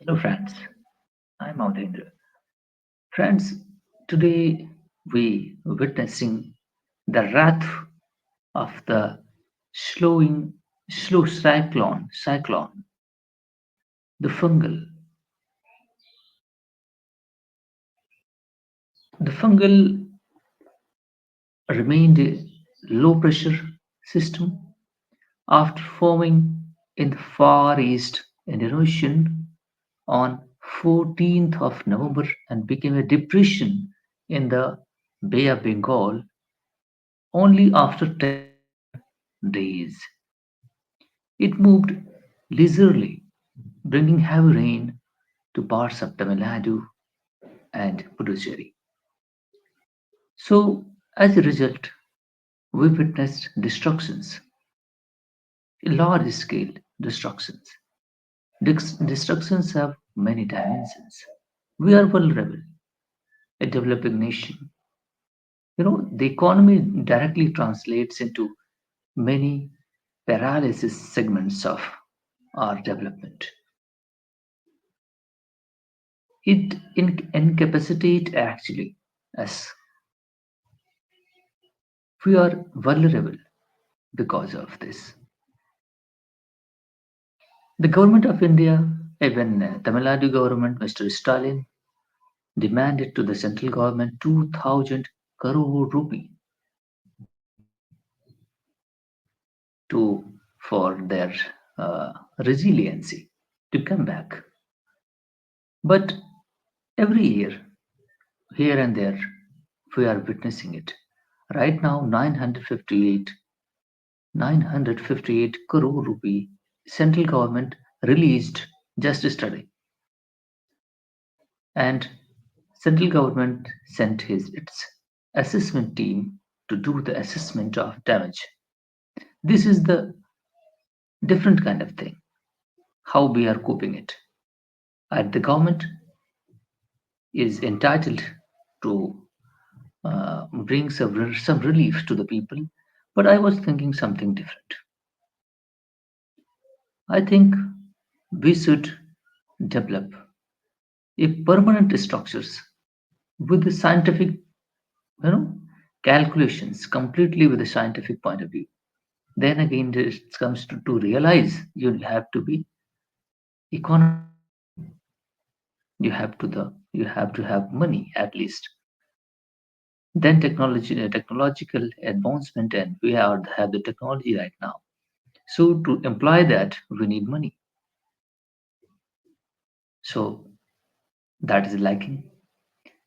Hello, friends. I'm Maudendra. Friends, today we witnessing the wrath of the slowing, slow cyclone, the fungal. The fungal remained a low pressure system after forming in the Far East Indian Ocean on 14th of November and became a depression in the Bay of Bengal only after 10 days. It moved leisurely, bringing heavy rain to parts of Tamil Nadu and Puducherry. So, as a result, we witnessed destructions, large scale destructions. Destructions have many dimensions. We are vulnerable, a developing nation. The economy directly translates into many paralysis segments of our development. It incapacitate actually us. We are vulnerable because of this. The government of India, even Tamil Nadu government, Mr. Stalin, demanded to the central government 2,000 crore rupee to for their resiliency to come back. But every year, here and there, we are witnessing it. Right now, 958 crore rupee central government released just yesterday, and central government sent its assessment team to do the assessment of damage. This is the different kind of thing. How we are coping it. The government is entitled to bring some relief to the people, but I was thinking something different. I think we should develop a permanent structures with the scientific, you know, calculations completely with the scientific point of view. Then again, it comes to realize you have to be economic. You have to have money at least. Then technological advancement, and have the technology right now. So to imply that we need money. So that is lacking.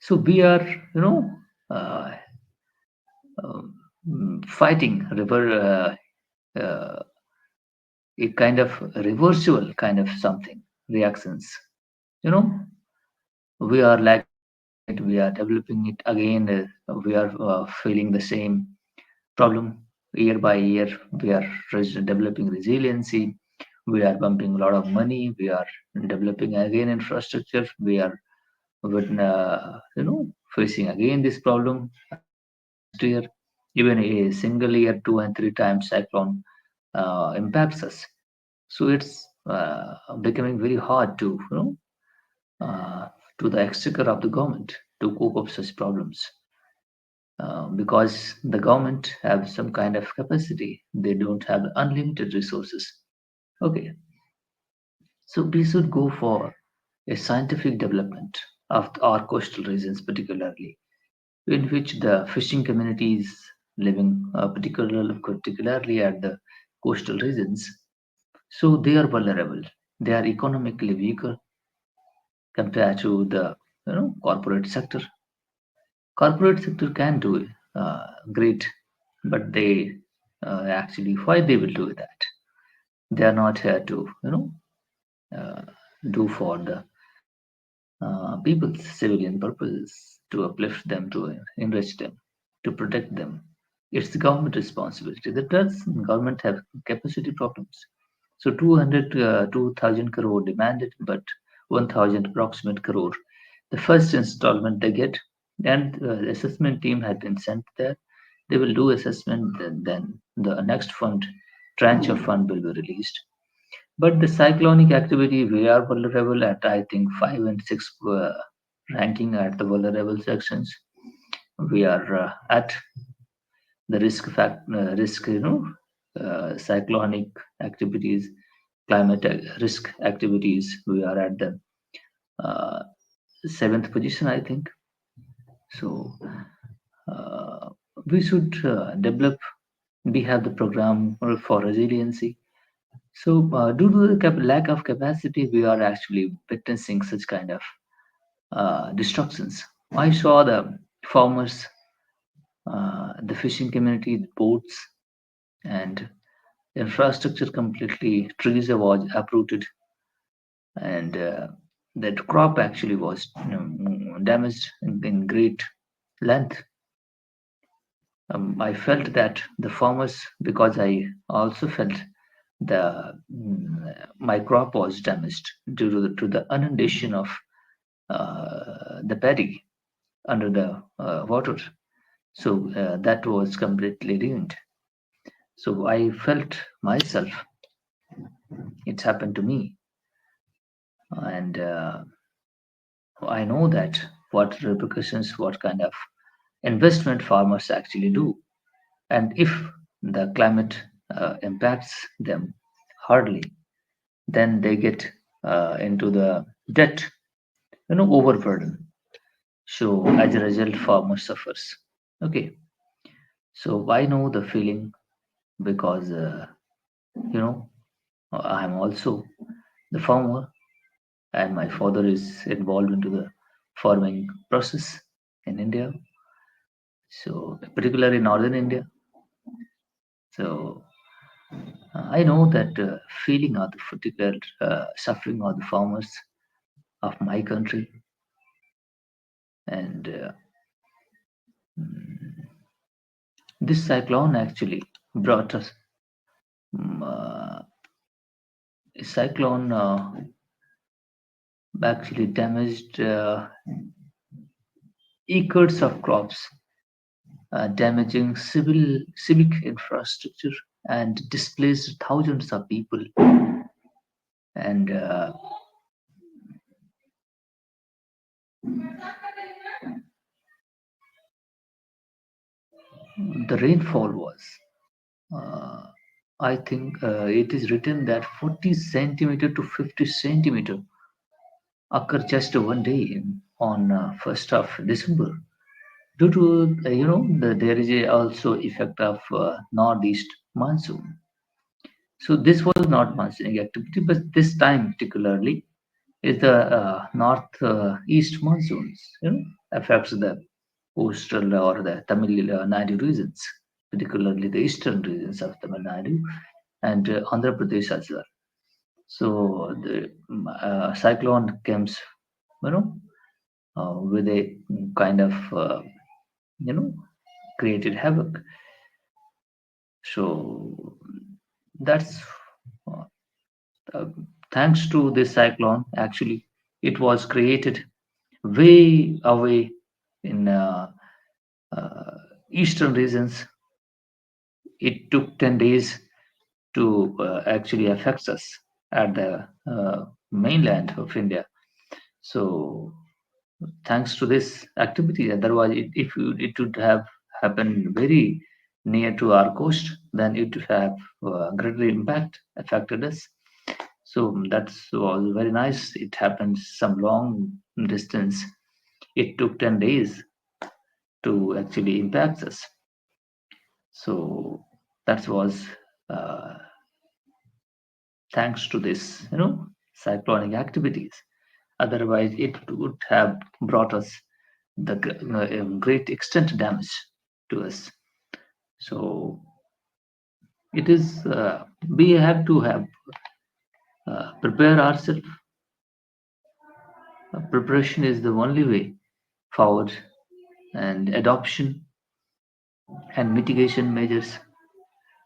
So we are, uh, fighting uh, a kind of reversible kind of something reactions. You know, we are lacking it. We are developing it again. We are feeling the same problem year by year. We are developing resiliency. We are pumping a lot of money. We are developing again infrastructure. We are facing again this problem next year. Even a single year, 2 and 3 times cyclone impacts us. So it's becoming very hard to the exchequer of the government to cope up such problems. Because the government have some kind of capacity. They don't have unlimited resources. Okay, so we should go for a scientific development of our coastal regions, particularly in which the fishing communities living particularly at the coastal regions. So they are vulnerable. They are economically weaker compared to the corporate sector. Corporate sector can do great, but they actually why they will do that? They are not here to uh, do for the people's civilian purposes to uplift them, to enrich them, to protect them. It's the government responsibility. That does government have capacity problems? So 2,000 crore demanded, but 1,000 approximate crore. The first installment they get, and the assessment team had been sent there. They will do assessment, then the next fund, tranche of fund will be released. But the cyclonic activity, we are vulnerable at, I think, 5 and 6 ranking at the vulnerable sections. We are at the risk, cyclonic activities, risk activities. We are at the uh, seventh position, I think. So uh, we should develop. We have the program for resiliency. So due to the lack of capacity, we are actually witnessing such kind of destructions. I saw the farmers, the fishing community, the boats, and infrastructure completely. Trees was uprooted, and that crop actually was damaged in great length. I felt that the farmers, because I also felt my crop was damaged due to the inundation of the paddy under the water. So that was completely ruined. So I felt myself, it's happened to me, and I know that what repercussions, what kind of investment farmers actually do, and if the climate impacts them hardly, then they get into the debt, overburden. So as a result, farmer suffers. Okay, so I know the feeling because you know I'm also the farmer, and my father is involved into the farming process in India. So particularly northern India. So I know that feeling of the particular suffering of the farmers of my country, and mm, this cyclone actually brought us. Cyclone actually damaged acres of crops, damaging civic infrastructure, and displaced thousands of people. And the rainfall was, uh, I think, it is written that 40 centimeter to 50 centimeter occur just one day on 1st of December. Due to there is also effect of northeast monsoon. So this was not monsoon activity, but this time particularly is the north east monsoons. Affects the coastal or the Tamil Nadu regions, particularly the eastern regions of Tamil Nadu and Andhra Pradesh as well. So the cyclone comes, you know, with a kind of you know created havoc. So that's uh, uh, thanks to this cyclone. Actually, it was created way away in uh, eastern regions. It took 10 days to actually affect us at the mainland of India. So thanks to this activity, otherwise it would have happened very near to our coast, then it would have greater impact affected us. So that was very nice. It happened some long distance. It took 10 days to actually impact us. So that was uh, thanks to this, cyclonic activities. Otherwise, it would have brought us the great extent damage to us. So it is we have to have prepare ourselves. Preparation is the only way forward, and adoption and mitigation measures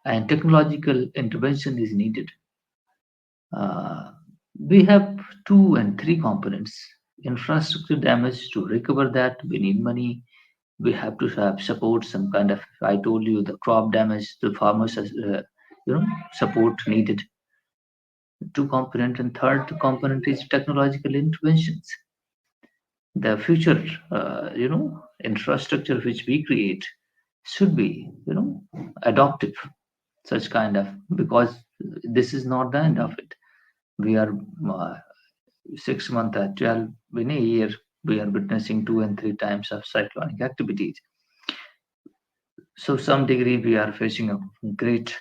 and technological intervention is needed. Uh, we have two and three components. Infrastructure damage, to recover that, we need money. We have to have support, some kind of, I told you, the crop damage, the farmers, support needed. two component, and third component is technological interventions. The future, infrastructure which we create should be, adoptive, such kind of, because this is not the end of it. We are uh, 6 months or 12 in a year, we are witnessing 2 and 3 times of cyclonic activities. So some degree we are facing a great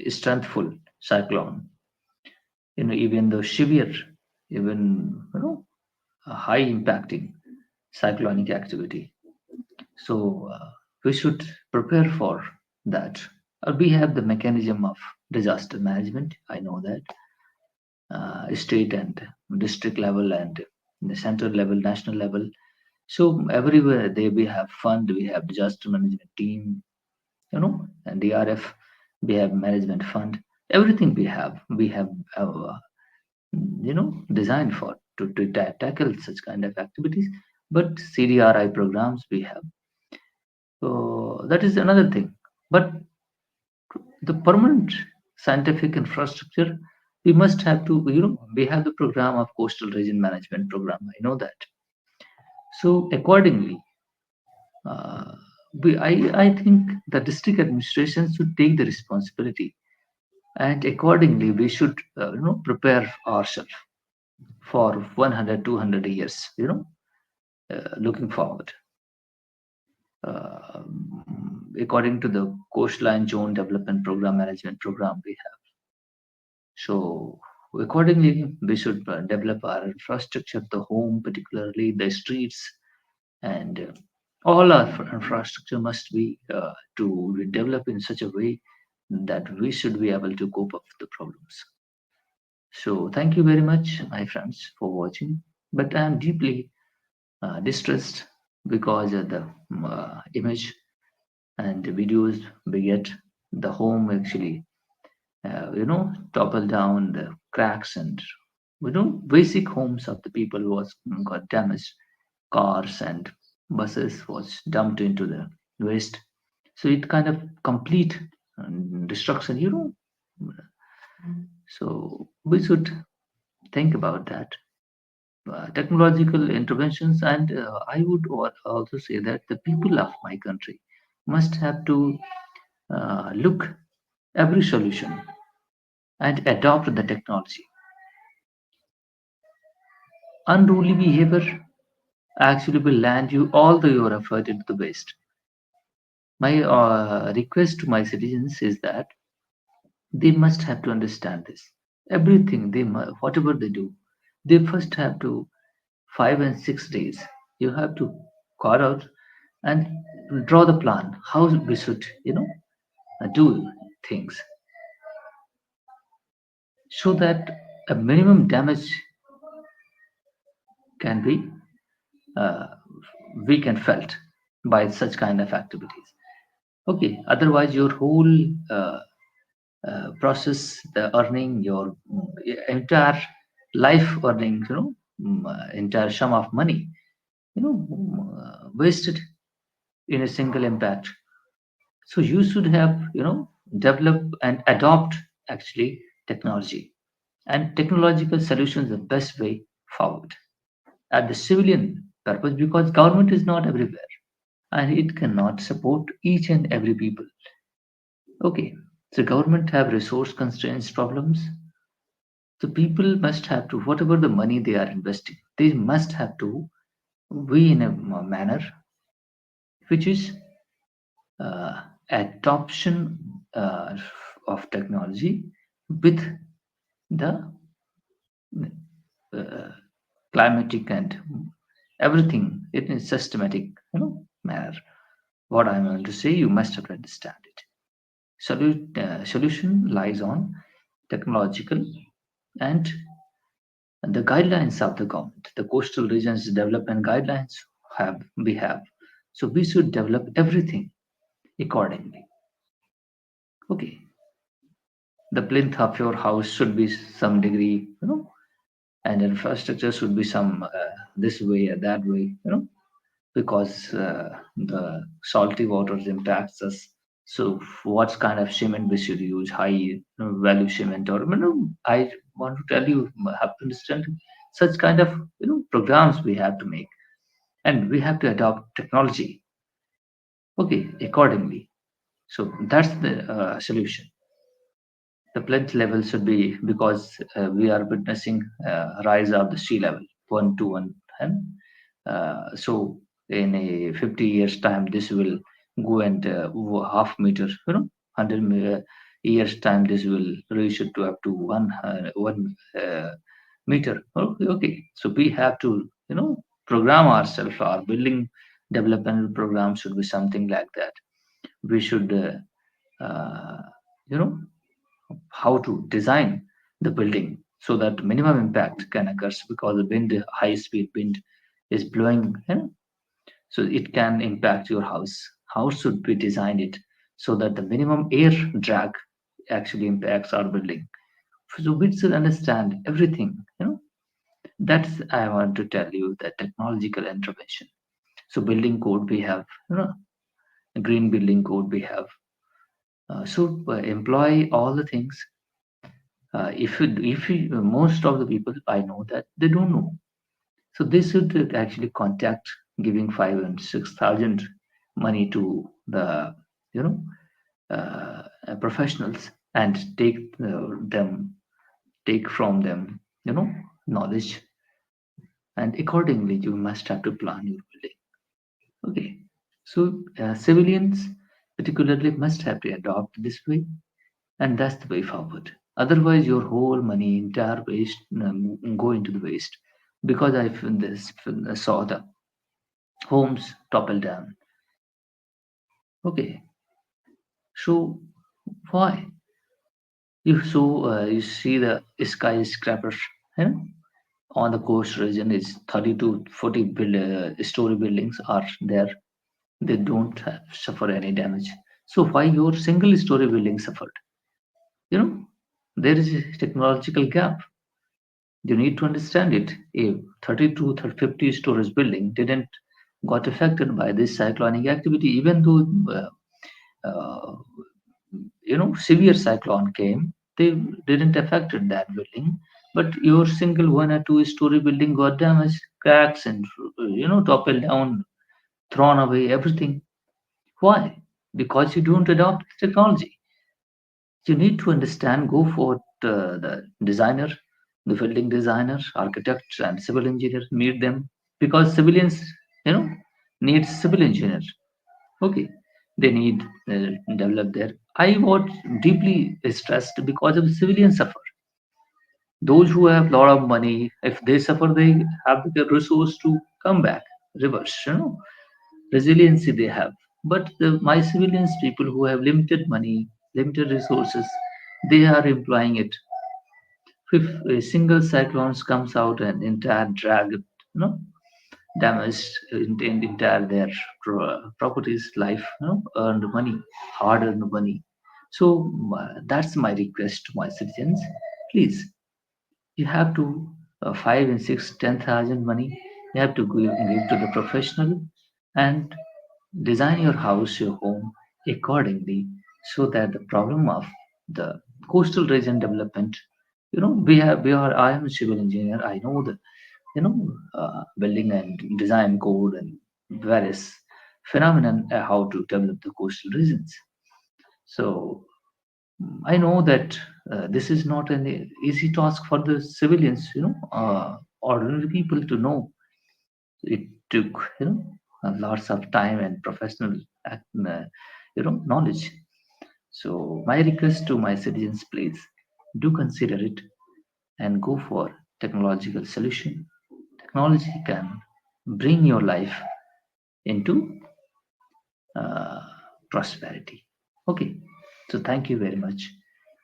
strengthful cyclone, even though severe, even a high impacting cyclonic activity. So we should prepare for that. We have the mechanism of disaster management. I know that state and district level and the central level, national level. So everywhere they we have fund, we have disaster management team, and DRF, we have management fund. Everything we have, designed for to tackle such kind of activities. But CDRI programs we have. So that is another thing. But the permanent scientific infrastructure, we must have to, we have the program of coastal region management program. I know that. So accordingly, uh, I think the district administration should take the responsibility, and accordingly we should prepare ourselves for 100, 200 years, looking forward. uh, According to the coastline zone development program management program we have. So accordingly, we should develop our infrastructure, the home, particularly the streets, and all our infrastructure must be to develop in such a way that we should be able to cope up with the problems. So thank you very much, my friends, for watching. But I am deeply distressed because of the image and the videos we get. The home actually, topple down, the cracks, and basic homes of the people was got damaged. Cars and buses was dumped into the waste. So it kind of complete destruction. So we should think about that. Technological interventions, and I would also say that the people of my country must have to look every solution and adopt the technology. Unruly behavior actually will land you all the your effort into the waste. My request to my citizens is that they must have to understand this. Everything whatever they do, they first have to 5 and 6 days. You have to carve out and draw the plan how we should, do things so that a minimum damage can be uh, weak and felt by such kind of activities. Okay, otherwise your whole process, the earning, your entire life earnings, entire sum of money, wasted in a single impact. So you should have, develop and adopt actually technology, and technological solutions the best way forward at the civilian purpose, because government is not everywhere and it cannot support each and every people. Okay, so government have resource constraints problems. So people must have to, whatever the money they are investing, they must have to be in a manner which is adoption of technology with the uh, climatic and everything in a systematic, manner. What I'm going to say, you must have to understand it. Solution lies on technological and the guidelines of the government. The coastal regions development guidelines we have. So we should develop everything accordingly. Okay, the plinth of your house should be some degree, and infrastructure should be some this way or that way, because the salty waters impacts us. So what kind of cement we should use, high value cement, or I want to tell you, have to understand such kind of programs we have to make, and we have to adopt technology, okay, accordingly. So that's the solution. The plinth level should be, because we are witnessing rise of the sea level 1 to 1, and so in a 50 years time this will go and half meter, 100 years time this will reach it to up to 1 meter. Okay, okay, so we have to program ourselves. Our building development program should be something like that. We should you know how to design the building so that minimum impact can occur, because the wind, high speed wind is blowing, so it can impact your house. How should we design it so that the minimum air drag actually impacts our building? So we should understand everything. That's I want to tell you, that technological intervention. So building code we have, green building code we have. So employ all the things. If you, most of the people I know that they don't know, so they should actually contact, giving 5 and 6,000 money to the you know professionals, and take from them knowledge, and accordingly you must have to plan your building. Okay, so civilians particularly must have to adopt this way, and that's the way forward. Otherwise, your whole money, entire waste, go into the waste. Because saw the homes topple down. Okay, so why? You see the skyscrapers, you know, on the coast region is 30 to 40 story buildings are there. They don't suffer any damage. So why your single story building suffered? You know, there is a technological gap. You need to understand it. A 32 to 50 stories building didn't got affected by this cyclonic activity, even though uh, severe cyclone came. They didn't affected that building, but your single 1 or 2 story building got damaged, cracks, and toppled down, thrown away, everything. Why? Because you don't adopt technology. You need to understand, go for the designer, the building designer, architects, and civil engineers, meet them, because civilians you know need civil engineers. Okay, they need develop their. I was deeply stressed because of civilians suffer. Those who have lot of money, if they suffer, they have the resource to come back, reverse, resiliency they have. But my civilians, people who have limited money, limited resources, they are employing it. If a single cyclone comes out and entire drag, damaged entire their properties, life, earned money, hard earned money. So that's my request to my citizens. Please, you have to 5 and 6, 10,000 money. You have to give to the professional, and design your house, your home accordingly, so that the problem of the coastal region development, I am a civil engineer. I know the building and design code and various phenomenon, how to develop the coastal regions. So I know that this is not an easy task for the civilians, ordinary people to know. It took lots of time and professional knowledge. So my request to my citizens, please do consider it and go for technological solution. Technology can bring your life into uh, prosperity. Okay, so thank you very much.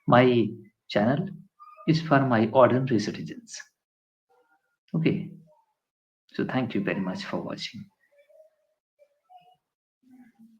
My channel is for my ordinary citizens. Okay, so thank you very much for watching.